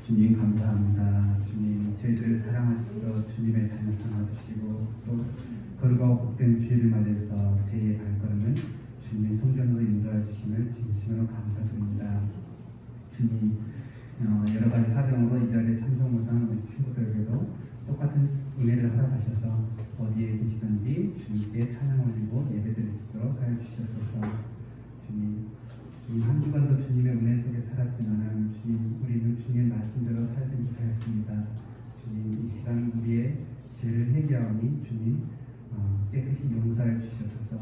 주님 감사합니다. 주님 저희들을 사랑하시고 주님의 자녀 삼아주시고 또 거룩하고 복된 주일을 맞이해서 제2의 발걸음을 주님의 성전으로 인도해 주심을 진심으로 감사드립니다. 주님 여러 가지 사정으로 이 자리에 참석 못하는 우리 친구들에게도 똑같은 은혜를 허락하셔서 어디에 계시든지 주님께 찬양 올리고 예배드릴 수 있도록 하여 주시옵소서. 주님 한 주간도 주님의 은혜 속에 살았지만 주님 우리는 주님의 말씀대로 살지 못하였습니다. 주님 이 시간 우리의 죄를 회개하오니 주님 깨끗이 용서해 주시옵소서.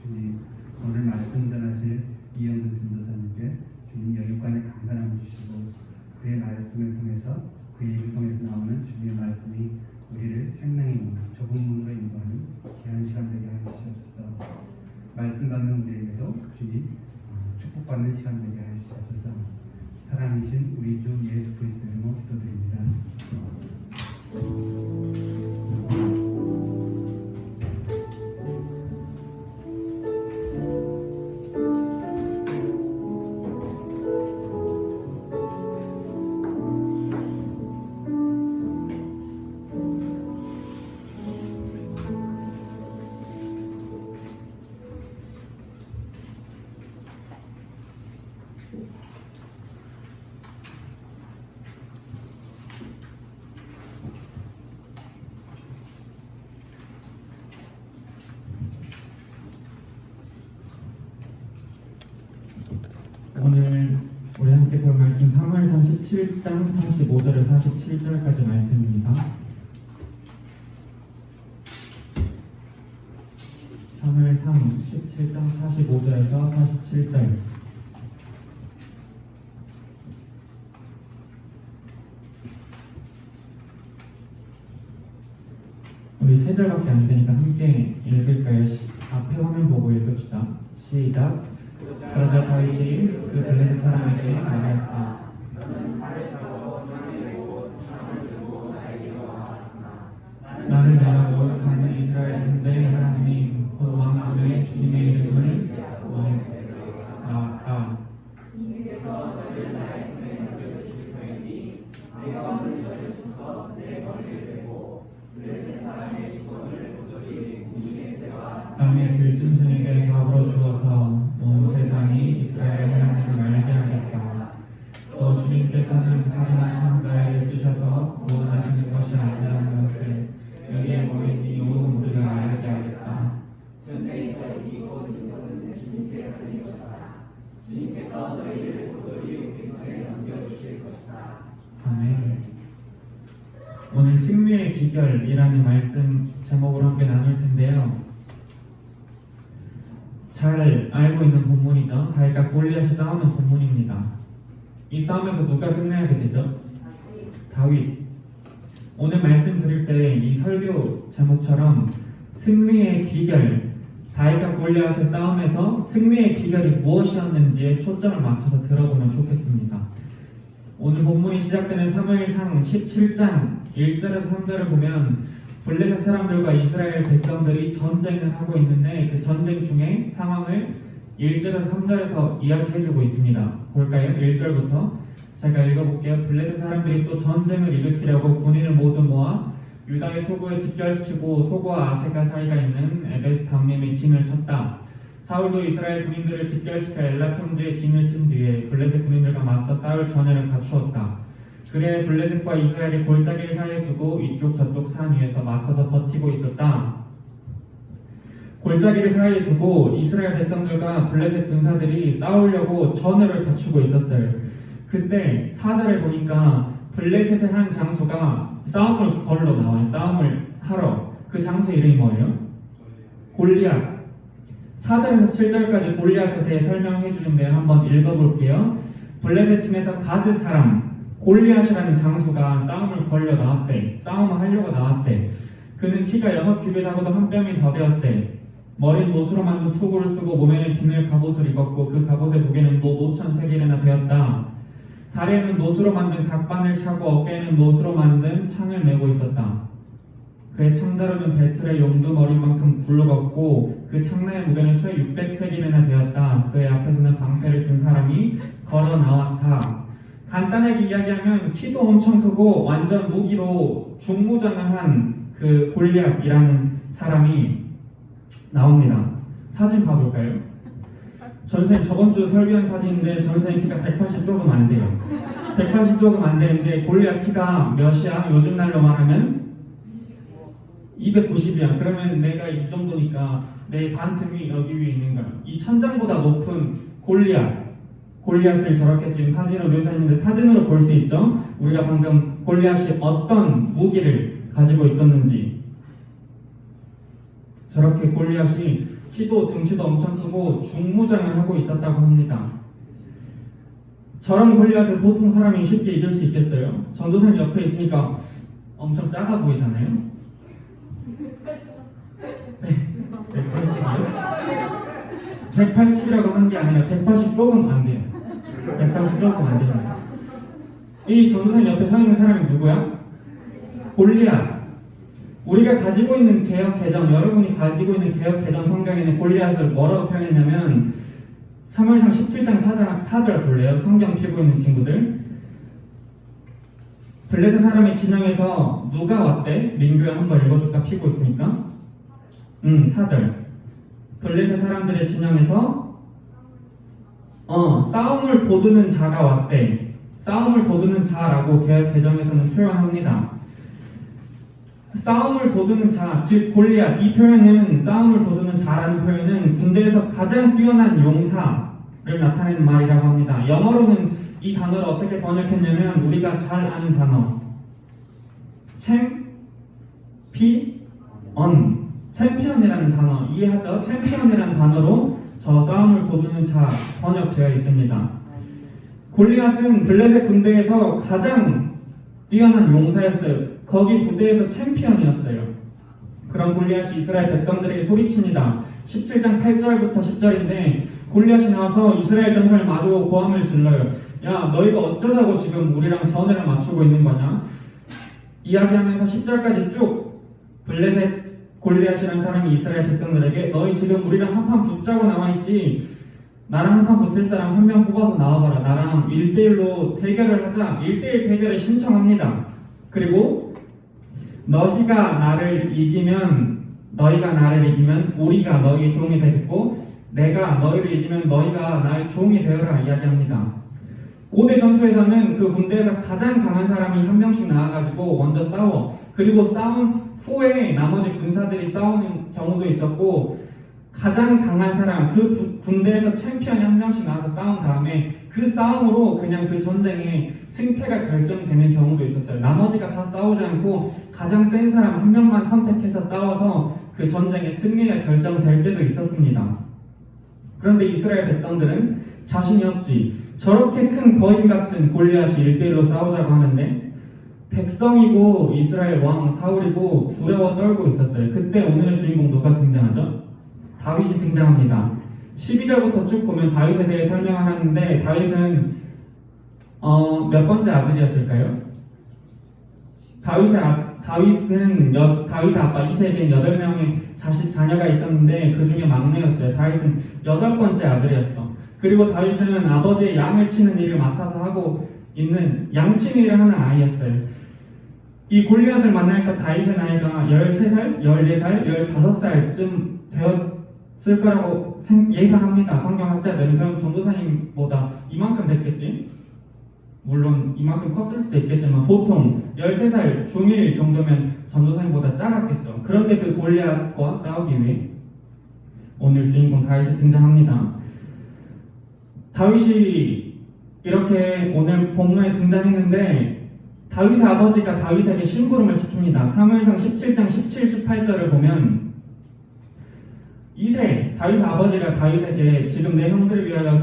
주님 오늘 말씀 전하실 이영근 말씀 받는 우리에게도 주님 축복받는 시간 되게 하여 주셔서 사랑이신 우리 주 예수 그리스도 이름으로 기도드립니다. 오늘 우리 함께 볼 말씀 사무엘상 17장 45절에서 47절까지 말씀입니다. 사무엘상 17장 45절에서 47절. 우리 세 절밖에 안 되니까 함께 읽을까요? 앞에 화면 보고 읽읍시다. 시작. 그러자 다윗이 그 블레셋 사람에게 말하였다. 나는 내가 모욕하는 이스라엘 군대 하나님 곧 왕국의 주님의 이름을 나왔다. 땅의 들짐승에게 밥으로 주어서 온 세상이 이스라엘 하나님을 알게 하겠다. 또 주님께서는 하나님 창자에 쓰셔서 구원하시는 것이 아니라는 것을 여기에 모인 이 온 우리가 알게 하겠다. 아멘. 오늘 승리의 비결이라는 말씀 제목으로 함께 나눌 텐데요. 잘 알고 있는 본문이죠. 다윗과 골리앗이 싸우는 본문입니다. 이 싸움에서 누가 승리하게 되죠? 다윗. 오늘 말씀 드릴 때 이 설교 제목처럼 승리의 비결, 다윗과 골리앗의 싸움에서 승리의 비결이 무엇이었는지에 초점을 맞춰서 들어보면 좋겠습니다. 오늘 본문이 시작되는 사무엘상 17장 1절에서 3절을 보면 블레셋 사람들과 이스라엘 백성들이 전쟁을 하고 있는데 그 전쟁 중에 상황을 1절에서 3절에서 이야기해주고 있습니다. 볼까요? 1절부터 제가 읽어볼게요. 블레셋 사람들이 또 전쟁을 일으키려고 군인을 모두 모아 유다의 소부에 집결시키고 소부와 아세가 사이가 있는 에베스 담림에 진을 쳤다. 사울도 이스라엘 군인들을 집결시켜 엘라 평지에 진을 친 뒤에 블레셋 군인들과 맞서 싸울 전열을 갖추었다. 그래 블레셋과 이스라엘이 골짜기 사이에 두고 이쪽 저쪽 산 위에서 맞서서 버티고 있었다. 골짜기를 사이에 두고 이스라엘 백성들과 블레셋 군사들이 싸우려고 전열을 갖추고 있었어요. 그때 4절에 보니까 블레셋의 한 장수가 싸움을 걸러 나와요. 싸움을 하러. 그 장수 이름이 뭐예요? 골리앗. 4절에서 7절까지 골리앗에 대해 설명해 주는데요. 한번 읽어볼게요. 블레셋 층에서 가드 사람 골리앗이라는 장수가 싸움을 걸려 나왔대. 싸움을 하려고 나왔대. 그는 키가 6규빗하고도 한 뼘이 더 되었대. 머리는 못으로 만든 투구를 쓰고 몸에는 비늘 갑옷을 입었고 그 갑옷의 무게는 노 5,000세겔이나 되었다. 다리에는 노수로 만든 각반을 차고 어깨에는 노수로 만든 창을 메고 있었다. 그의 창자로는 배틀의 용두머리만큼 굵었고 그 창나의 무게는 수에 600세겔이나 되었다. 그의 앞에서는 방패를 든 사람이 걸어 나왔다. 간단하게 이야기하면 키도 엄청 크고 완전 무기로 중무장을 한 그 골리앗이라는 사람이 나옵니다. 사진 봐볼까요? 전선생 저번주 설교한 사진인데 전선생 키가 180 조금 안 돼요. 180 조금 안 되는데 골리앗 키가 몇이야? 요즘 날로 말하면 290이야. 그러면 내가 이 정도니까 내 반틈이 여기 위에 있는 거야. 이 천장보다 높은 골리앗을 저렇게 지금 사진으로 묘사했는데 사진으로 볼 수 있죠? 우리가 방금 골리앗이 어떤 무기를 가지고 있었는지. 저렇게 골리앗이 키도 등치도 엄청 크고 중무장을 하고 있었다고 합니다. 저런 골리앗을 보통 사람이 쉽게 이길 수 있겠어요? 전도사님 옆에 있으니까 엄청 작아 보이잖아요? 네, 180이라고 한 게 아니라 180 조금 안 돼요. 180 조금 안 됩니다. 이 전도사님 옆에 서 있는 사람이 누구야? 골리앗. 우리가 가지고 있는 개역 개정, 여러분이 가지고 있는 개역 개정 성경에는 골리앗을 뭐라고 표현했냐면 사무엘상 17장 4절 볼래요? 성경 펴고 있는 친구들. 블레셋 사람의 진영에서 누가 왔대? 민규야 한번 읽어줄까? 피고 있으니까. 4절. 블레셋 사람들의 진영에서 싸움을 도두는 자가 왔대. 싸움을 도두는 자라고 개역 개정에서는 표현합니다. 싸움을 도두는 자, 즉 골리앗. 이 표현은 싸움을 도두는 자라는 표현은 군대에서 가장 뛰어난 용사를 나타내는 말이라고 합니다. 영어로는 이 단어를 어떻게 번역했냐면 우리가 잘 아는 단어 챔피언이라는 단어 이해하죠? 챔피언이라는 단어로 저 싸움을 도두는 자 번역되어 있습니다. 골리앗은 블레셋 군대에서 가장 뛰어난 용사였어요. 거기 부대에서 챔피언이었어요. 그런 골리앗이 이스라엘 백성들에게 소리칩니다. 17장 8절부터 10절인데 골리앗이 나와서 이스라엘 전사를 마주 고함을 질러요. 야, 너희가 어쩌자고 지금 우리랑 전의를 맞추고 있는 거냐? 이야기하면서 10절까지 쭉 블레셋 골리앗이라는 사람이 이스라엘 백성들에게 너희 지금 우리랑 한판 붙자고 나와있지? 나랑 한판 붙을 사람 한 명 뽑아서 나와봐라. 나랑 1대1로 대결을 하자. 1대1 대결을 신청합니다. 그리고 너희가 나를 이기면 우리가 너희의 종이 되겠고 내가 너희를 이기면 너희가 나의 종이 되어라 이야기합니다. 고대 전투에서는 그 군대에서 가장 강한 사람이 한 명씩 나와가지고 먼저 싸워. 그리고 싸운 후에 나머지 군사들이 싸우는 경우도 있었고 가장 강한 사람, 그 군대에서 챔피언이 한 명씩 나와서 싸운 다음에 그 싸움으로 그냥 그 전쟁의 승패가 결정되는 경우도 있었어요. 나머지가 다 싸우지 않고 가장 센 사람 한 명만 선택해서 싸워서 그 전쟁의 승리가 결정될 때도 있었습니다. 그런데 이스라엘 백성들은 자신이 없지. 저렇게 큰 거인 같은 골리앗이 1대1로 싸우자고 하는데 백성이고 이스라엘 왕 사울이고 두려워 떨고 있었어요. 그때 오늘의 주인공 누가 등장하죠? 다윗이 등장합니다. 12절부터 쭉 보면 다윗에 대해 설명하는데 다윗은 몇 번째 아들이었을까요? 다윗의 아빠 이새에겐 8명의 자녀가 있었는데 그 중에 막내였어요. 다윗은 8번째 아들이었어. 그리고 다윗은 아버지의 양을 치는 일을 맡아서 하고 있는 양치는 일을 하는 아이였어요. 이 골리앗을 만나니까 다윗의 나이가 13살, 14살, 15살쯤 되었을 거라고 예상합니다. 성경학자들은. 그럼 전도사님보다 이만큼 됐겠지? 물론 이만큼 컸을 수도 있겠지만 보통 13살 중일 정도면 전도사님보다 작았겠죠. 그런데 그 골리앗과 싸우기 위해 오늘 주인공 다윗이 등장합니다. 다윗이 이렇게 오늘 본문에 등장했는데 다윗의 아버지가 다윗에게 심부름을 시킵니다. 사무엘상 17장 17, 18절을 보면 다윗의 아버지가 다윗에게 지금 내 형들을 위하여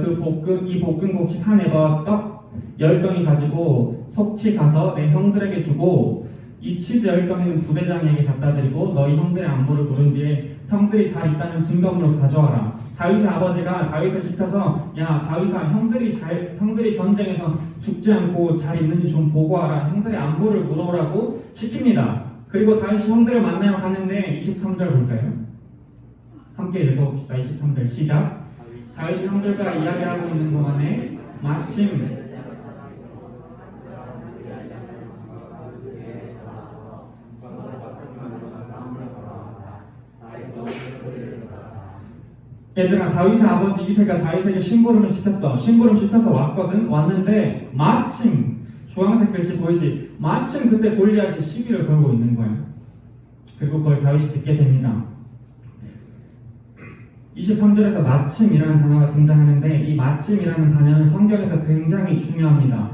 이 볶은 곡식 한 에바 떡 10덩이 가지고 속히 가서 내 형들에게 주고 이 치즈 10덩이는 부대장에게 갖다 드리고 너희 형들의 안부를 물은 뒤에 형들이 잘 있다는 증거물을 가져와라. 다윗의 아버지가 다윗을 시켜서 야 다윗아 형들이 전쟁에서 죽지 않고 잘 있는지 좀 보고 와라. 형들의 안부를 물어오라고 시킵니다. 그리고 다윗이 형들을 만나러 가는데 23절 볼까요? 함께 읽어봅시다. 23절 시작. 다윗이 형들과 이야기하고 있는 동안에 마침 얘들아 다윗의 아버지 이새가 다윗에게 심부름을 시켰어. 심부름 시켜서 왔거든. 왔는데 마침 주황색 글씨 보이지? 마침 그때 골리앗이 시비를 걸고 있는 거야. 그리고 그걸 다윗이 듣게 됩니다. 23절에서 마침이라는 단어가 등장하는데 이 마침이라는 단어는 성경에서 굉장히 중요합니다.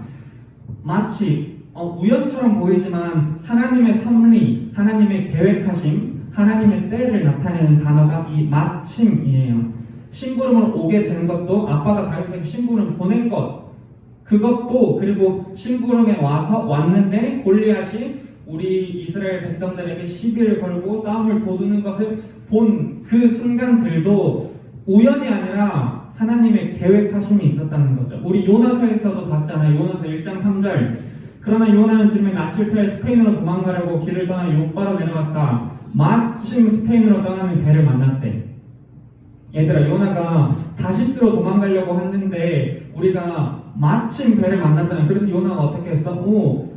마치 우연처럼 보이지만 하나님의 섭리, 하나님의 계획하심, 하나님의 때를 나타내는 단어가 이 마침이에요. 심부름으로 오게 되는 것도 아빠가 다윗에게 심부름 보낸 것 그것도 그리고 심부름에 왔는데 골리앗이 우리 이스라엘 백성들에게 시비를 걸고 싸움을 도두는 것을 본 그 순간들도 우연이 아니라 하나님의 계획하심이 있었다는 거죠. 우리 요나서에서도 봤잖아요. 요나서 1장 3절. 그러나 요나는 지금의 낯을 피해 스페인으로 도망가려고 길을 떠나 요바로 내려갔다. 마침 스페인으로 떠나는 배를 만났대. 얘들아, 요나가 다시스로 도망가려고 했는데 우리가 마침 배를 만났잖아요. 그래서 요나가 어떻게 했어? 오,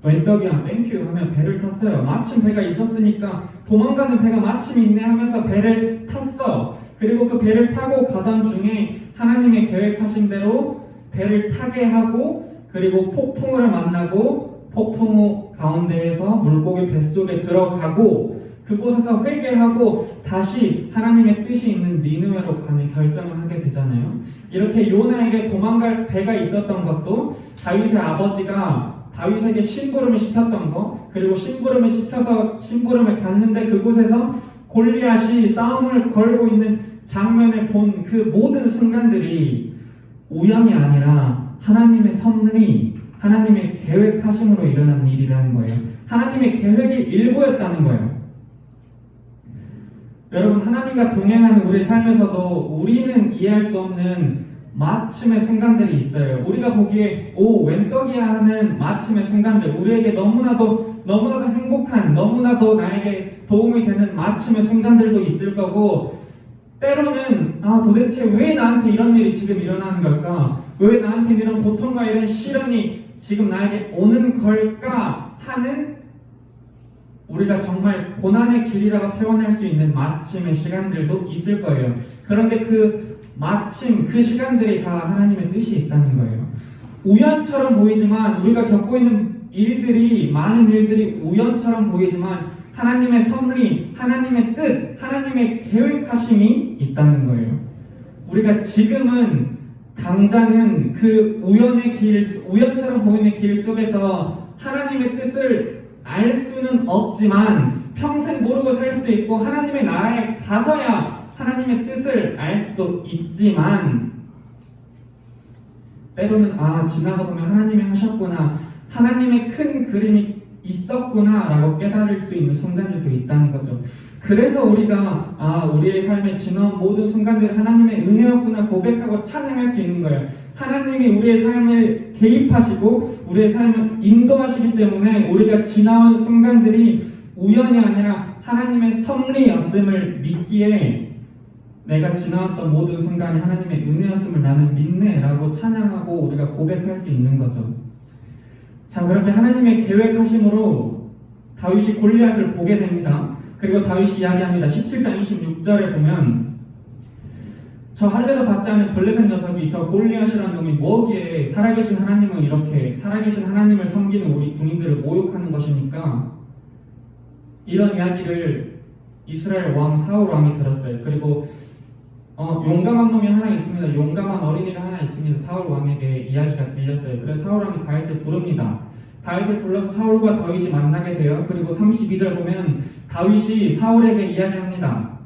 웬떡이야, 땡큐 하면 배를 탔어요. 마침 배가 있었으니까 도망가는 배가 마침 있네 하면서 배를 탔어. 그리고 그 배를 타고 가던 중에 하나님의 계획하신 대로 배를 타게 하고, 그리고 폭풍우를 만나고 폭풍우 가운데에서 물고기 뱃속에 들어가고 그곳에서 회개하고 다시 하나님의 뜻이 있는 니느웨로 가는 결정을 하게 되잖아요. 이렇게 요나에게 도망갈 배가 있었던 것도 다윗의 아버지가 다윗에게 심부름을 시켰던 거, 그리고 심부름을 시켜서 심부름을 갔는데 그곳에서 골리앗이 싸움을 걸고 있는 장면을 본 그 모든 순간들이 우연이 아니라 하나님의 섭리, 하나님의 계획하심으로 일어난 일이라는 거예요. 하나님의 계획의 일부였다는 거예요. 여러분, 하나님과 동행하는 우리의 삶에서도 우리는 이해할 수 없는 마침의 순간들이 있어요. 우리가 보기에 오, 웬떡이야 하는 마침의 순간들, 우리에게 너무나도 행복한, 너무나도 나에게 도움이 되는 마침의 순간들도 있을 거고, 때로는 도대체 왜 나한테 이런 일이 지금 일어나는 걸까? 왜 나한테 이런 고통과 이런 시련이 지금 나에게 오는 걸까? 하는, 우리가 정말 고난의 길이라고 표현할 수 있는 마침의 시간들도 있을 거예요. 그런데 그 마침, 그 시간들이 다 하나님의 뜻이 있다는 거예요. 우연처럼 보이지만, 우리가 겪고 있는 일들이, 많은 일들이 우연처럼 보이지만 하나님의 섭리, 하나님의 뜻, 하나님의 계획하심이 있다는 거예요. 우리가 지금은 당장은 그 우연의 길, 우연처럼 보이는 길 속에서 하나님의 뜻을 알 수는 없지만 평생 모르고 살 수도 있고, 하나님의 나라에 가서야 하나님의 뜻을 알 수도 있지만, 때로는 지나가 보면 하나님이 하셨구나, 하나님의 큰 그림이 있었구나 라고 깨달을 수 있는 순간들도 있다는 거죠. 그래서 우리가 우리의 삶에 지나온 모든 순간들이 하나님의 은혜였구나 고백하고 찬양할 수 있는 거예요. 하나님이 우리의 삶을 개입하시고 우리의 삶을 인도하시기 때문에 우리가 지나온 순간들이 우연이 아니라 하나님의 섭리였음을 믿기에, 내가 지나왔던 모든 순간이 하나님의 은혜였음을 나는 믿네 라고 찬양하고 우리가 고백할 수 있는 거죠. 자, 그렇게 하나님의 계획하심으로 다윗이 골리앗을 보게 됩니다. 그리고 다윗이 이야기합니다. 17장 26절에 보면, 저 할례도 받지 않은 블레셋 녀석이 저 골리앗이라는 놈이 뭐기에 살아계신 하나님은 이렇게 살아계신 하나님을 섬기는 우리 군인들을 모욕하는 것입니까? 이런 이야기를 이스라엘 왕 사울 왕이 들었어요. 그리고 용감한 놈이 하나 있습니다. 용감한 어린이가 하나 있습니다. 사울 왕에게 이야기가 들렸어요. 그래서 사울 왕이 다윗을 부릅니다. 다윗을 불러서 사울과 다윗이 만나게 돼요. 그리고 32절 보면 다윗이 사울에게 이야기합니다.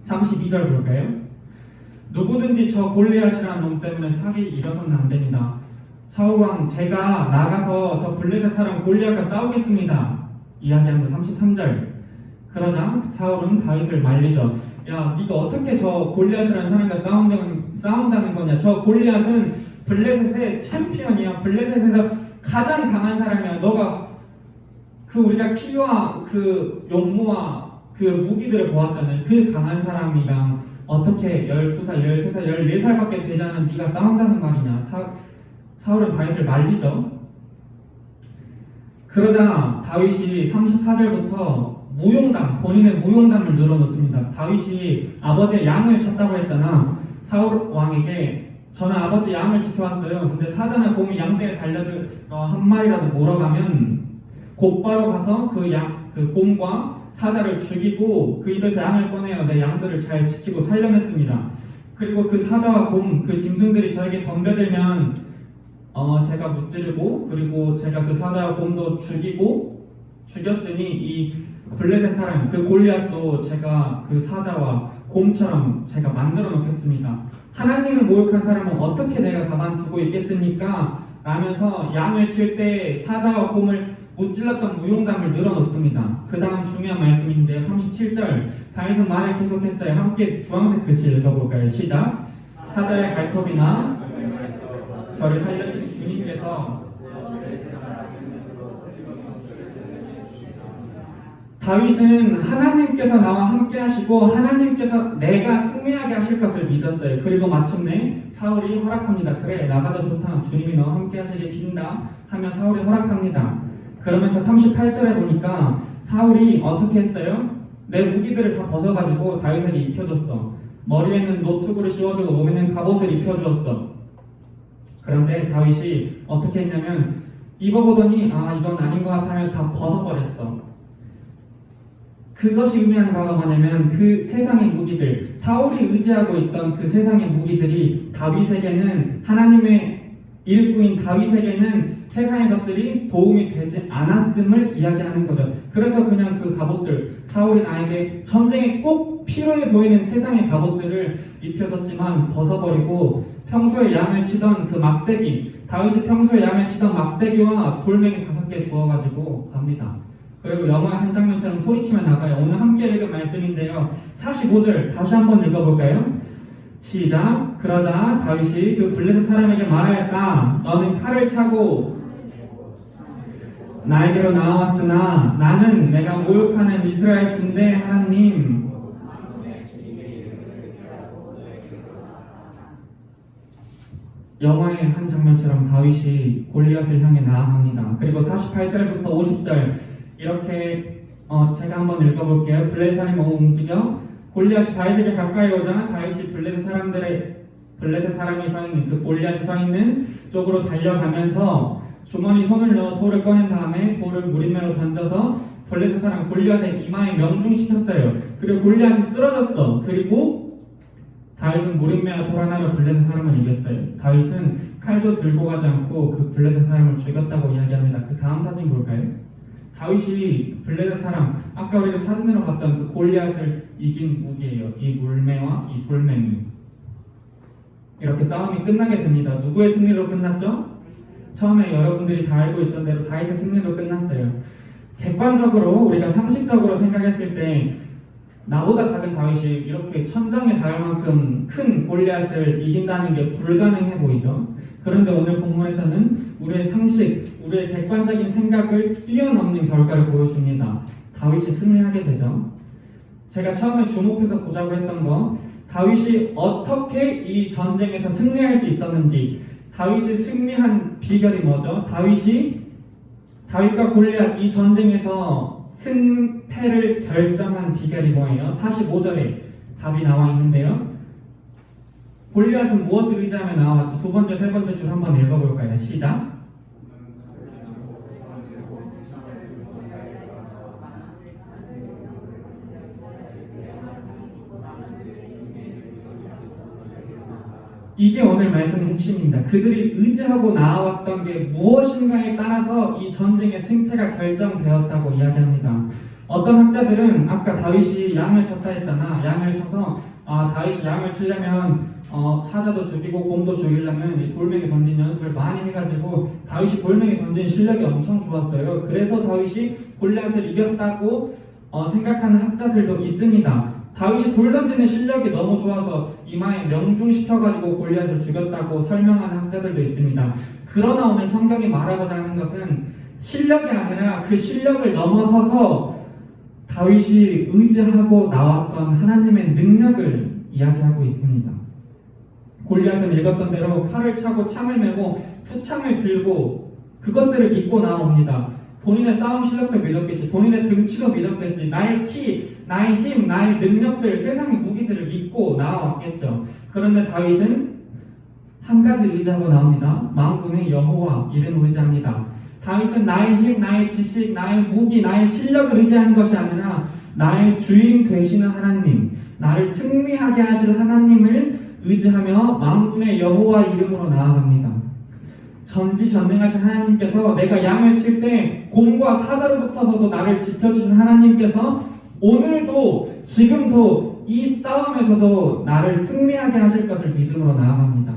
32절 볼까요? 누구든지 저 골리앗이라는 놈 때문에 사기 일어서는 안 됩니다. 사울 왕, 제가 나가서 저 블레셋 사람 골리앗과 싸우겠습니다. 이야기합니다. 33절. 그러자 사울은 다윗을 말리죠. 야, 네가 어떻게 저 골리앗이라는 사람과 싸운다는 거냐? 저 골리앗은 블레셋의 챔피언이야. 블레셋에서 가장 강한 사람이야. 너가 우리가 키와 그 용무와 그 무기들을 보았잖아요. 그 강한 사람이랑 어떻게 12살, 13살, 14살밖에 되지 않은 네가 싸운다는 말이냐? 사울은 다윗을 말리죠. 그러자 다윗이 34절부터 본인의 무용담을 늘어놓습니다. 다윗이 아버지의 양을 찾다고 했잖아. 사울 왕에게 저는 아버지 양을 지켜왔어요. 근데 사자나 곰이 양떼에 달려들 한 마리라도 몰아가면 곧바로 가서 그 곰과 사자를 죽이고 그 입에서 양을 꺼내어 내 양들을 잘 지키고 살려냈습니다. 그리고 그 사자와 곰, 그 짐승들이 저에게 덤벼들면 제가 무찌르고, 그리고 제가 그 사자와 곰도 죽였으니 이 블레셋 사람, 그 골리앗도 제가 그 사자와 곰처럼 제가 만들어 놓겠습니다. 하나님을 모욕한 사람은 어떻게 내가 가만두고 있겠습니까? 라면서 양을 칠 때 사자와 곰을 무찔렀던 무용담을 늘어놓습니다. 그 다음 중요한 말씀인데요. 37절 다윗은 말을 계속했어요. 함께 주황색 글씨 읽어볼까요? 시작. 사자의 발톱이나 저를 살려주신 주님께서 다윗은 하나님께서 나와 함께 하시고 하나님께서 내가 승리하게 하실 것을 믿었어요. 그리고 마침내 사울이 허락합니다. 그래 나가도 좋다. 주님이 너와 함께 하시길 빈다 하며 사울이 허락합니다. 그러면서 38절에 보니까 사울이 어떻게 했어요? 내 무기들을 다 벗어가지고 다윗에게 입혀줬어. 머리에는 노트구를 씌워주고 몸에는 갑옷을 입혀주었어. 그런데 다윗이 어떻게 했냐면 입어보더니 이건 아닌 것 같아면서 다 벗어버렸어. 그것이 의미하는 바가 뭐냐면 그 세상의 무기들, 사울이 의지하고 있던 그 세상의 무기들이 다윗에게는 하나님의 일꾼인 다윗에게는 세상의 것들이 도움이 되지 않았음을 이야기하는 거죠. 그래서 그냥 그 갑옷들, 사울이 나에게 전쟁에 꼭 필요해 보이는 세상의 갑옷들을 입혀줬지만 벗어버리고 평소에 양을 치던 그 막대기, 다윗이 평소에 양을 치던 막대기와 돌멩이 5개 주워가지고 갑니다. 그리고 영화 한 장면처럼 소리치며 나가요. 오늘 함께 읽은 말씀인데요. 45절 다시 한번 읽어볼까요? 시작. 그러자 다윗이 그 블레셋 사람에게 말하였다. 너는 칼을 차고 나에게로 나왔으나 나는 내가 모욕하는 이스라엘 군대 하나님 영화의 한 장면처럼 다윗이 골리앗을 향해 나아갑니다. 그리고 48절부터 50절 이렇게 제가 한번 읽어볼게요. 블레셋 사람이 움직여 골리앗이 다윗에게 가까이 오자 다윗이 블레셋 사람이 서 있는 그 골리앗이 서 있는 쪽으로 달려가면서 주머니 손을 넣어 돌을 꺼낸 다음에 돌을 무림매로 던져서 블레셋 사람 골리앗의 이마에 명중시켰어요. 그리고 골리앗이 쓰러졌어. 그리고 다윗은 무림매와 돌 하나로 블레셋 사람을 이겼어요. 다윗은 칼도 들고 가지 않고 그 블레셋 사람을 죽였다고 이야기합니다. 그 다음 사진 볼까요? 다윗이 블레셋 사람, 아까 우리가 사진으로 봤던 그 골리앗을 이긴 무기예요. 이 물매와 이 돌멩이. 이렇게 싸움이 끝나게 됩니다. 누구의 승리로 끝났죠? 처음에 여러분들이 다 알고 있던 대로 다윗의 승리로 끝났어요. 객관적으로 우리가 상식적으로 생각했을 때 나보다 작은 다윗이 이렇게 천장에 닿을 만큼 큰 골리앗을 이긴다는 게 불가능해 보이죠. 그런데 오늘 본문에서는 우리의 상식, 우리의 객관적인 생각을 뛰어넘는 결과를 보여줍니다. 다윗이 승리하게 되죠. 제가 처음에 주목해서 보자고 했던 거, 다윗이 어떻게 이 전쟁에서 승리할 수 있었는지, 다윗이 승리한 비결이 뭐죠? 다윗과 골리앗 이 전쟁에서 승패를 결정한 비결이 뭐예요? 45절에 답이 나와 있는데요. 골리앗은 무엇을 의지하며 나왔죠? 두 번째, 세 번째 줄 한번 읽어볼까요? 시작. 이게 오늘 말씀의 핵심입니다. 그들이 의지하고 나아왔던 게 무엇인가에 따라서 이 전쟁의 승패가 결정되었다고 이야기합니다. 어떤 학자들은 아까 다윗이 양을 쳤다 했잖아. 양을 쳐서 다윗이 양을 치려면 사자도 죽이고 곰도 죽이려면 이 돌멩이 던진 연습을 많이 해가지고 다윗이 돌멩이 던진 실력이 엄청 좋았어요. 그래서 다윗이 골리앗을 이겼다고 생각하는 학자들도 있습니다. 다윗이 돌 던지는 실력이 너무 좋아서 이마에 명중시켜가지고 골리앗을 죽였다고 설명하는 학자들도 있습니다. 그러나 오늘 성경이 말하고자 하는 것은 실력이 아니라 그 실력을 넘어서서 다윗이 의지하고 나왔던 하나님의 능력을 이야기하고 있습니다. 골리앗은 읽었던 대로 칼을 차고 창을 메고 투창을 들고 그것들을 믿고 나옵니다. 본인의 싸움 실력도 믿었겠지, 본인의 등치도 믿었겠지, 나의 키, 나의 힘, 나의 능력들, 세상의 무기들을 믿고 나와왔겠죠. 그런데 다윗은 한 가지 의지하고 나옵니다. 만군의 여호와 이름 의지합니다. 다윗은 나의 힘, 나의 지식, 나의 무기, 나의 실력을 의지하는 것이 아니라 나의 주인 되시는 하나님, 나를 승리하게 하실 하나님을 의지하며 만군의 여호와 이름으로 나아갑니다. 전지전능하신 하나님께서 내가 양을 칠 때 곰과 사자로 붙어서도 나를 지켜주신 하나님께서 오늘도 지금도 이 싸움에서도 나를 승리하게 하실 것을 믿음으로 나아갑니다.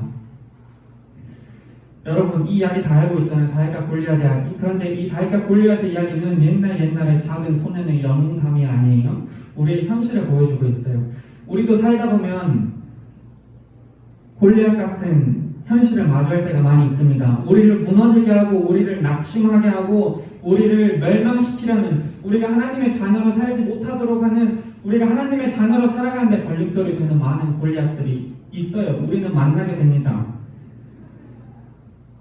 여러분 이 이야기 다 알고 있잖아요. 다윗과 골리앗 이야기. 그런데 이 다윗과 골리앗의 이야기는 옛날에 작은 소년의 영감이 아니에요. 우리의 현실을 보여주고 있어요. 우리도 살다 보면 골리앗 같은 현실을 마주할 때가 많이 있습니다. 우리를 무너지게 하고 우리를 낙심하게 하고 우리를 멸망시키려는, 우리가 하나님의 자녀로 살지 못하도록 하는, 우리가 하나님의 자녀로 살아가는데 걸림돌이 되는 많은 골리앗들이 있어요. 우리는 만나게 됩니다.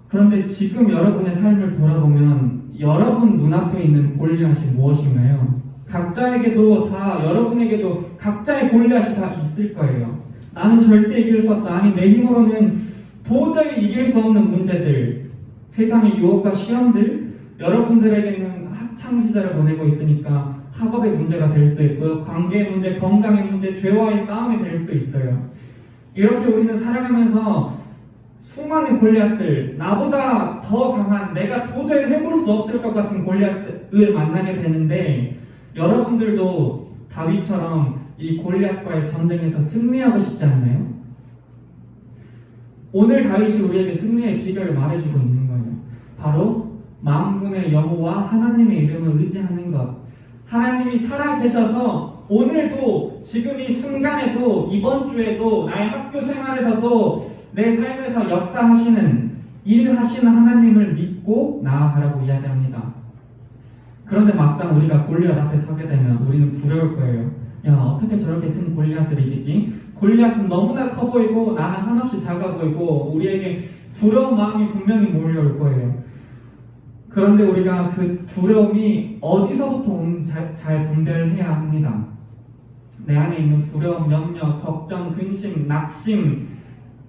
그런데 지금 여러분의 삶을 돌아보면 여러분 눈앞에 있는 골리앗이 무엇인가요? 각자에게도 다, 여러분에게도 각자의 골리앗이 다 있을 거예요. 나는 절대 이길 수 없어. 아니, 내 힘으로는 도저히 이길 수 없는 문제들, 세상의 유혹과 시험들, 여러분들에게는 학창시절을 보내고 있으니까 학업의 문제가 될 수도 있고요. 관계의 문제, 건강의 문제, 죄와의 싸움이 될 수도 있어요. 이렇게 우리는 살아가면서 수많은 골리앗들, 나보다 더 강한, 내가 도저히 해볼 수 없을 것 같은 골리앗을 만나게 되는데, 여러분들도 다윗처럼 이 골리앗과의 전쟁에서 승리하고 싶지 않나요? 오늘 다윗이 우리에게 승리의 비결을 말해주고 있는 거예요. 바로 만군의 여호와 하나님의 이름을 의지하는 것. 하나님이 살아계셔서 오늘도, 지금 이 순간에도, 이번 주에도, 나의 학교 생활에서도 내 삶에서 역사하시는, 일하시는 하나님을 믿고 나아가라고 이야기합니다. 그런데 막상 우리가 골리앗 앞에 서게 되면 우리는 두려울 거예요. 야, 어떻게 저렇게 큰 골리앗을 이기지? 골리앗은 너무나 커 보이고 나는 한없이 작아 보이고 우리에게 두려운 마음이 분명히 몰려올 거예요. 그런데 우리가 그 두려움이 어디서부터 오는지 잘 분별해야 합니다. 내 안에 있는 두려움, 염려, 걱정, 근심, 낙심,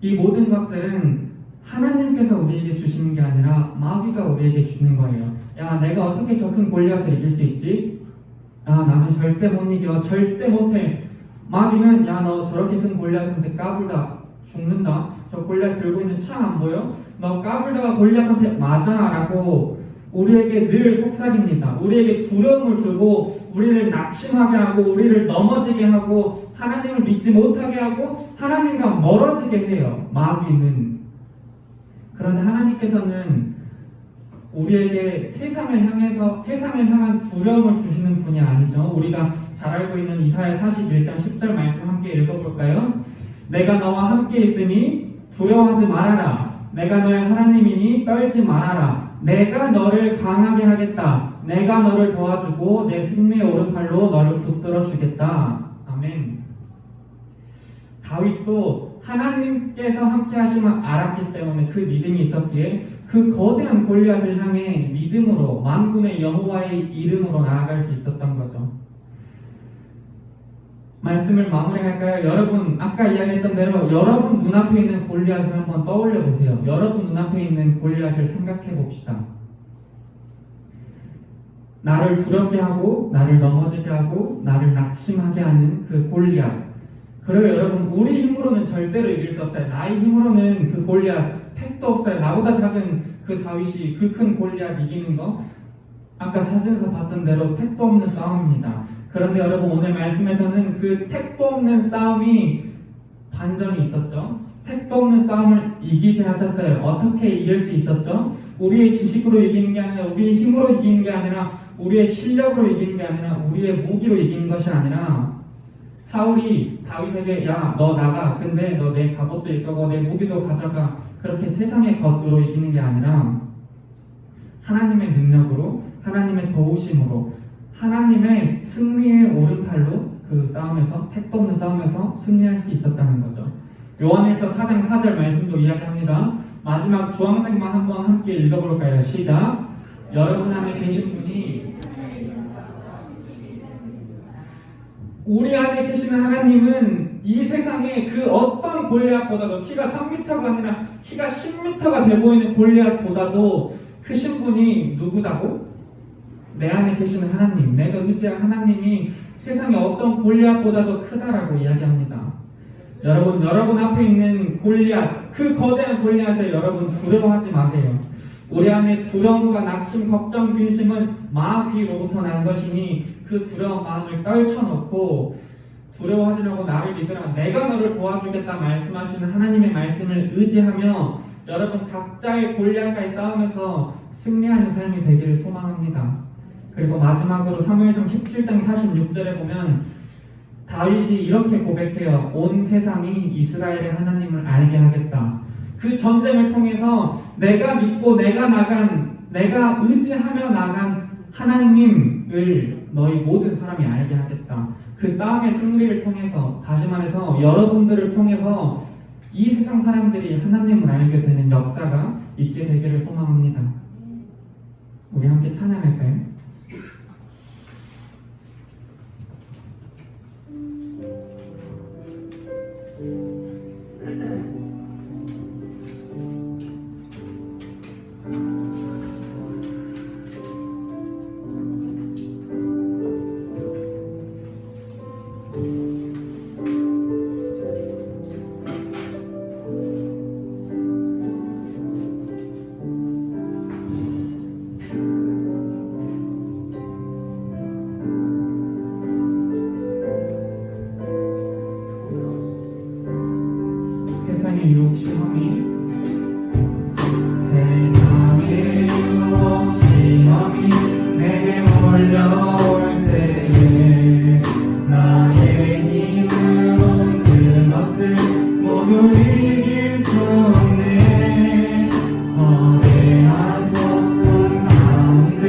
이 모든 것들은 하나님께서 우리에게 주시는 게 아니라 마귀가 우리에게 주는 거예요. 야, 내가 어떻게 저 큰 골리앗을 이길 수 있지? 아, 나는 절대 못 이겨. 절대 못해. 마귀는, 야, 너 저렇게 큰 골리앗한테 까불다 죽는다. 저 골리앗 들고 있는 창 안 보여? 너 까불다가 골리앗한테 맞아. 라고 우리에게 늘 속삭입니다. 우리에게 두려움을 주고 우리를 낙심하게 하고 우리를 넘어지게 하고 하나님을 믿지 못하게 하고 하나님과 멀어지게 해요. 마귀는. 그런데 하나님께서는 우리에게 세상을 향한 두려움을 주시는 분이 아니죠. 우리가 잘 알고 있는 이사야 41장 10절 말씀 함께 읽어볼까요? 내가 너와 함께 있으니 두려워하지 말아라. 내가 너의 하나님이니 떨지 말아라. 내가 너를 강하게 하겠다. 내가 너를 도와주고 내 승리의 오른팔로 너를 붙들어 주겠다. 아멘. 다윗도 하나님께서 함께 하심을 알았기 때문에 그 믿음이 있었기에 그 거대한 골리앗을 향해 믿음으로 만군의 여호와의 이름으로 나아갈 수 있었던 거죠. 말씀을 마무리할까요? 여러분, 아까 이야기했던 대로 여러분 눈앞에 있는 골리앗을 한번 떠올려 보세요. 여러분 눈앞에 있는 골리앗을 생각해 봅시다. 나를 두렵게 하고 나를 넘어지게 하고 나를 낙심하게 하는 그 골리앗. 그리고 여러분, 우리 힘으로는 절대로 이길 수 없어요. 나의 힘으로는 그 골리앗 택도 없어요. 나보다 작은 그 다윗이 그 큰 골리앗 이기는 거, 아까 사진에서 봤던 대로 택도 없는 싸움입니다. 그런데 여러분, 오늘 말씀에서는 그 택도 없는 싸움이 반전이 있었죠. 택도 없는 싸움을 이기게 하셨어요. 어떻게 이길 수 있었죠? 우리의 지식으로 이기는 게 아니라, 우리의 힘으로 이기는 게 아니라, 우리의 실력으로 이기는 게 아니라, 우리의 무기로 이기는 것이 아니라, 사울이 다윗에게 야, 너 나가. 근데 너 내 갑옷도 입고 내 무기도 가져가. 그렇게 세상의 것으로 이기는 게 아니라 하나님의 능력으로, 하나님의 도우심으로, 하나님의 승리의 오른팔로 그 싸움에서, 택도 없는 싸움에서 승리할 수 있었다는 거죠. 요한일서 4장 4절 말씀도 이야기합니다. 마지막 주황색만 한번 함께 읽어볼까요? 시작. 여러분 안에 계신 분이, 우리 안에 계시는 하나님은 이 세상에 그 어떤 골리앗보다도, 키가 3m가 아니라 키가 10m가 돼 보이는 골리앗보다도 크신 분이 누구다고? 내 안에 계시는 하나님, 내가 의지한 하나님이 세상의 어떤 골리앗보다도 크다라고 이야기합니다. 여러분 앞에 있는 골리앗, 그 거대한 골리앗을 여러분 두려워하지 마세요. 우리 안에 두려움과 낙심, 걱정, 근심은 마귀로부터 난 것이니 그 두려운 마음을 떨쳐놓고 두려워하지 말고 나를 믿으라. 내가 너를 도와주겠다 말씀하시는 하나님의 말씀을 의지하며 여러분 각자의 골리앗과의 싸움에서 승리하는 삶이 되기를 소망합니다. 그리고 마지막으로 사무엘상 17장 46절에 보면 다윗이 이렇게 고백해요. 온 세상이 이스라엘의 하나님을 알게 하겠다. 그 전쟁을 통해서 내가 믿고 내가 의지하며 나간 하나님을 너희 모든 사람이 알게 하겠다. 그 싸움의 승리를 통해서, 다시 말해서 여러분들을 통해서 이 세상 사람들이 하나님을 알게 되는 역사가 있게 되기를 소망합니다. 우리 함께 찬양할까요? 세상의 유혹 시험이 내게 몰려올 때에 나의 힘으로 그것들 모두 이길 수 없네. 거대한 폭풍 가운데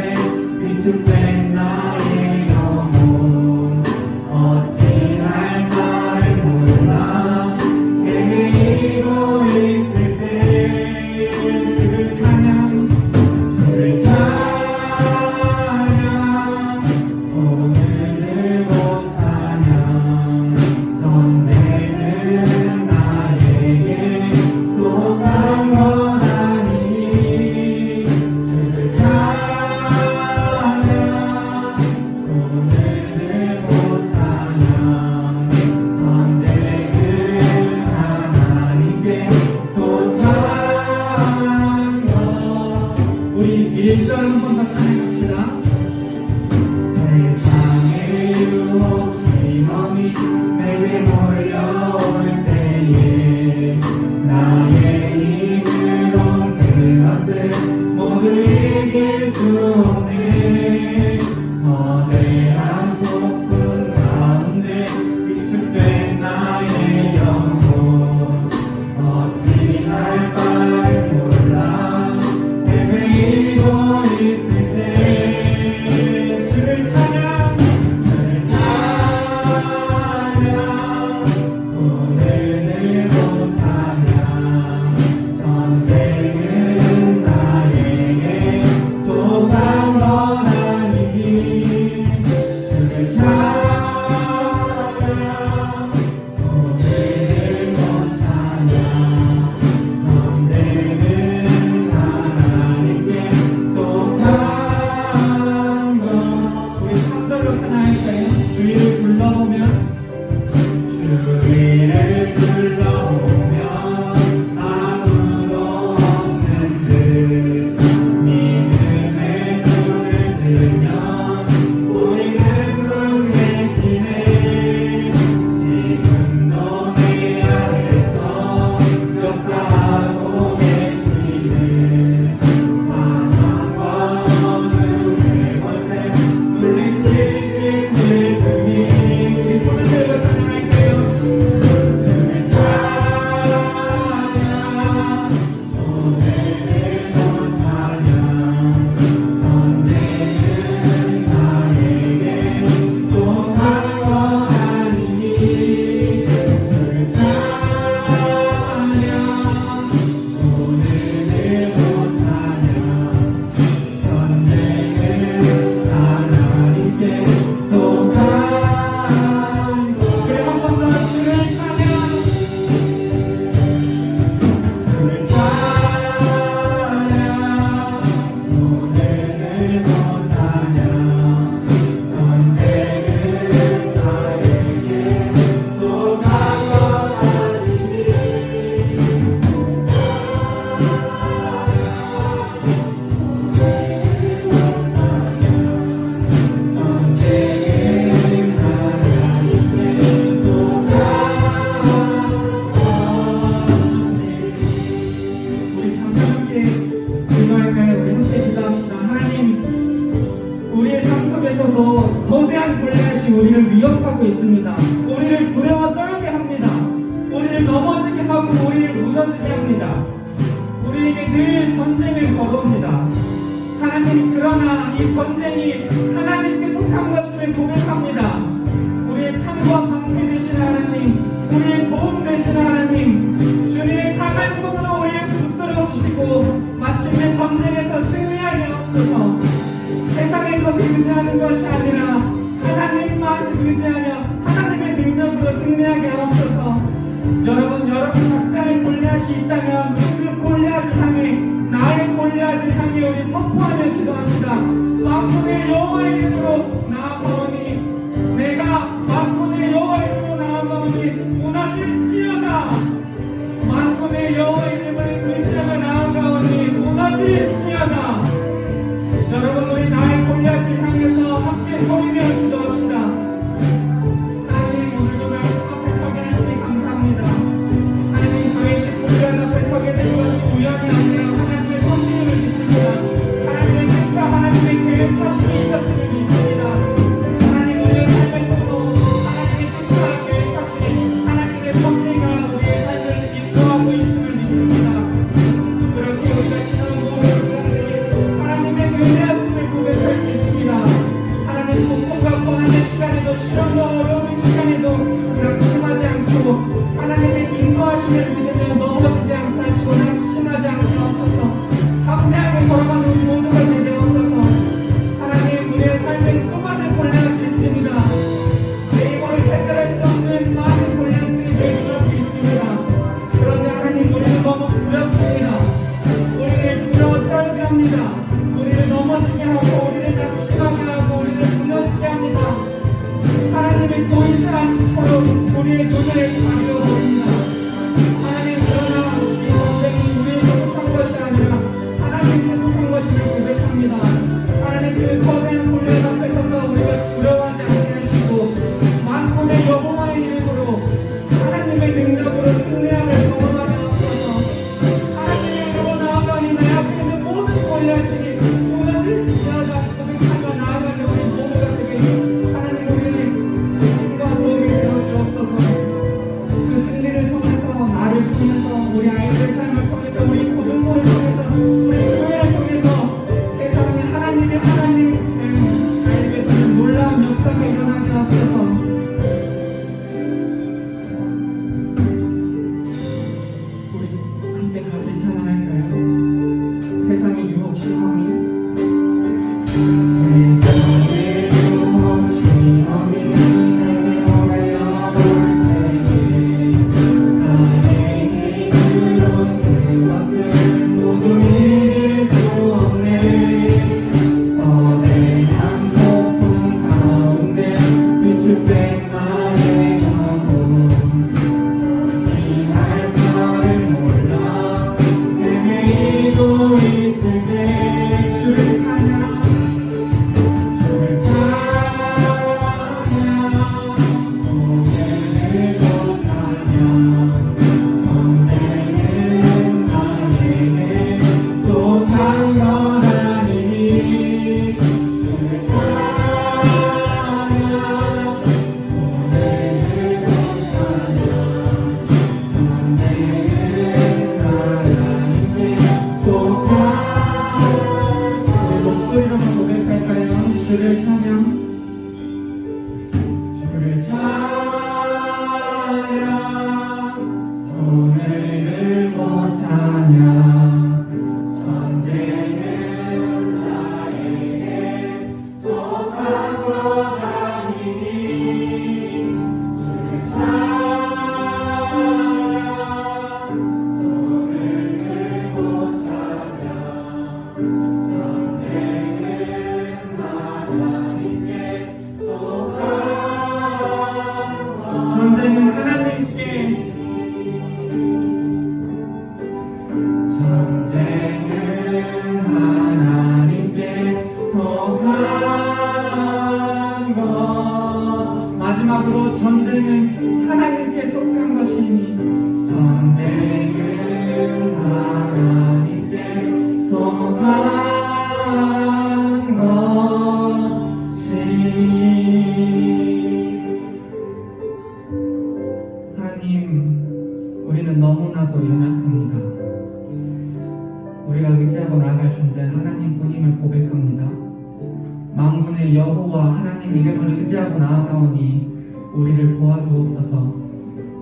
위축된 나의 영혼 어찌할까를 몰라 헤매이고 있을 때 주를 찬양 주를 찬양 손을 들고 찬양 전쟁은 나에게 속한 건 아니 주를 찬양 손을 들고 찬양 전쟁은 하나님께 속한 것. 우리 1절 한번 더 찬양합시다. 세상의 유혹 시험이 내게 몰려올 때에 나의 힘으론 그것들 모두 이길 수 없네. 거대한 폭풍 가운데 위축된 나의 영혼 어찌할까를 몰라 헤매이고 있을 때 주를 찬양 주를 찬양 손을 들고 찬양 전쟁은 나에게 속한 건 아니 주를 찬양 손을 들고 찬양 전쟁은 하고 있습니다. 우리를 두려워 떨게 합니다. 우리를 넘어지게 하고 우리를 무너지게 합니다. 우리에게 늘 전쟁을 걸어옵니다. 하나님, 그러나 이 전쟁이 하나님께 속한 것임을 고백합니다. 우리의 창과 방패 되신 하나님, 우리의 도움 되신 하나님, 주님의 강한 손으로 우리를 붙들어 주시고 마침내 전쟁에서 승리하게 하옵소서. 세상의 것을 의지하는 것이 아니라 하나님만 의지하며 하나님의 능력으로 승리하게 하옵소서. 여러분 각자의 골리앗이 있다면 그 골리앗을 향해, 나의 골리앗을 향해 우리 선포하며 기도합시다. 만군의 여호와 이름으로 나아가오니, 내가 만군의 여호와 이름으로 나아가오니 무너질지어다. 만군의 여호와 이름을 의지하며 나아가오니 무너질지어다. 여러분, 우리 나의 골리앗을 향해서 함께 소리내어 기도합시다. 하나님, 오늘도 말씀 앞에 서게 하시니 감사합니다. 하나님, 저희신 골리앗 앞에 서게 된 것이 우연이 아니라 하나님의 선생님을 믿습니다. 하나님의 뜻과 하나님의 계획하심이 있었음을 믿습니다. 하나님, 우리의 삶을 통해 하나님의 뜻과 계획하심이, 하나님의 섭리가 우리의 삶을 인도하고 있음을 믿습니다. 그렇게 우리가 지나온 모든 시간들이 하나님의 은혜였음을 고백할 수 있습니다. 하나님, 고통과 고난의 시간에도, 시련과 어려운 시간에도 낙심하지 않고 하나님의 인도하심을 믿으며 넘어지지 않게 하시고 낙심하지 않게 하옵소서. 담대하게 걸어가는 우리 모두가 되게 하옵소서. 하나님, 우리의 삶에 수많은 골리앗이 있습니다. 내 힘으로 해결할 수 없는 많은 골리앗들이 내주하고 있습니다. 그런데 하나님, 우리는 너무 두렵습니다. 우리를 두려워 떨게 합니다. 우리를 넘어지게 하고 우리를 낙심하게 하고 우리를 무너지게 합니다. 하나님의 보이지 서로 우리의 눈을 가려버립니다. 하나님, 그러나 이 전쟁이 우리에게 속한 것이 아니라 하나님께 속한 것임을 고백합니다. 하나님, 그 거대한 골리앗 앞에 서서 우리가 두려워하지 않게 하시고 만군의 여호와의 이름으로 하나님의 능력으로 승리함을 경험하게 하옵소서. 하나님의 이름으로 나아가니 내 앞에 있는 모든 골리앗들이 무너질지어다 고백하며 나아가는 우리 모두가 되게 하나님, 우리의 힘과 도움이 되어주옵소서. 그 승리를 통해서, 나를 통해서, 우리 아이들의 삶을 통해서, 우리 고등부를 통해서, 우리 교회를 통해서 세상에 하나님의 아이들에게서는 놀라운 역사가 일어나게 하옵소서. 우리 함께 같이 찬양할까요? 세상의 유혹 시험이 주를 찬양, 주를 찬양, 손을 들고 찬양. 전쟁은 나에게 속한 것 아니니 주를 찬양, 손을 들고 찬양. 전쟁은 하나님께, 전쟁은 하나님께 속한 것. 마지막으로 전쟁은 하나님께 속한 것이니 전쟁은 하나님께 속한 것이니 의지하고 나아가오니 우리를 도와주옵소서.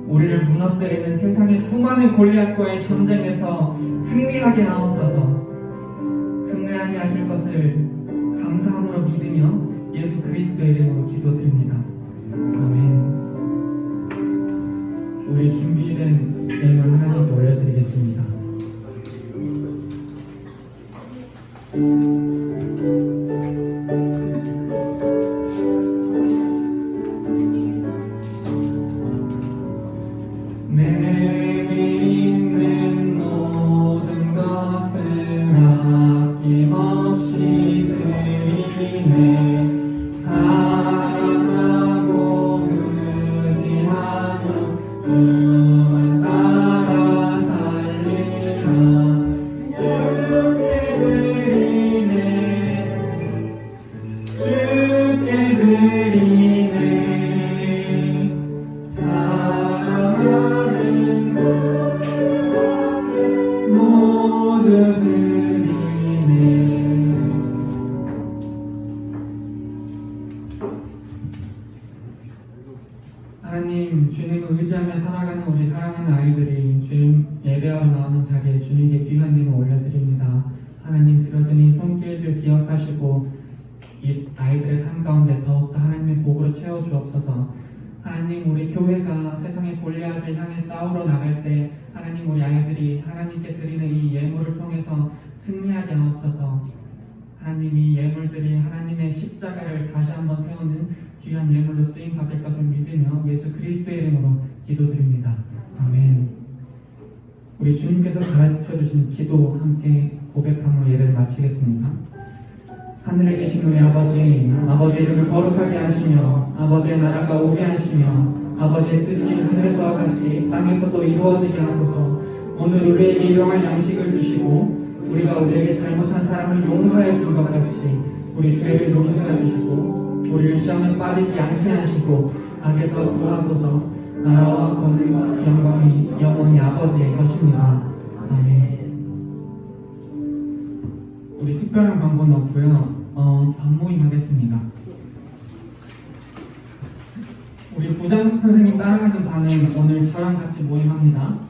우리를 무너뜨리는 세상의 수많은 골리앗과의 전쟁에서 승리하게 하옵소서. 승리하게 하실 것을 감사함으로 믿으며 예수 그리스도의 이름으로 기도드립니다. 아멘. 우리 준비된 예물 하나님께 올려드리겠습니다. 내게 있는 모든 것을 아낌없이 드리네. 사랑하고 의지하며 주만 따라 살리라. 주께 드리네. 주께 드리네. 사랑하는 모두 드리네. 하나님, 주님을 의지하며 살아가는 우리 사랑하는 아이들이 주님 예배하러 나오는 자리에 주님께 귀한 예물 올려드립니다. 하나님, 드려진 이 손길들 기억하시고 이 아이들의 삶 가운데 더욱더 하나님의 복으로 채워주옵소서. 하나님, 우리 교회가 세상의 골리앗을 향해 싸우러 나갈 때 하나님, 우리 아이들이 하나님께 드리는 이 예물을 통해서 승리하게 하옵소서. 하나님, 이 예물들이 하나님의 십자가를 다시 한번 세우는 귀한 예물로 쓰임 받을 것을 믿으며 예수 그리스도의 이름으로 기도드립니다. 아멘. 우리 주님께서 가르쳐 주신 기도 함께 고백함으로 예배를 마치겠습니다. 하늘에 계신 우리 아버지, 아버지의 이름을 거룩하게 하시며 아버지의 나라가 오게 하시며 아버지의 뜻이 하늘에서와 같이 땅에서도 이루어지게 하소서. 오늘 우리에게 일용할 양식을 주시고 우리가 우리에게 잘못한 사람을 용서해 준 것 같이 우리 죄를 용서해 주시고 우리를 시험에 빠지지 않게 하시고 악에서 구하소서. 나라와 권세와 영광이 영원히 아버지의 것입니다. 아멘. 우리 특별한 광고는 없고요. 반모임 하겠습니다. 우리 부장 선생님 따라가는 반은 오늘 저랑 같이 모임합니다.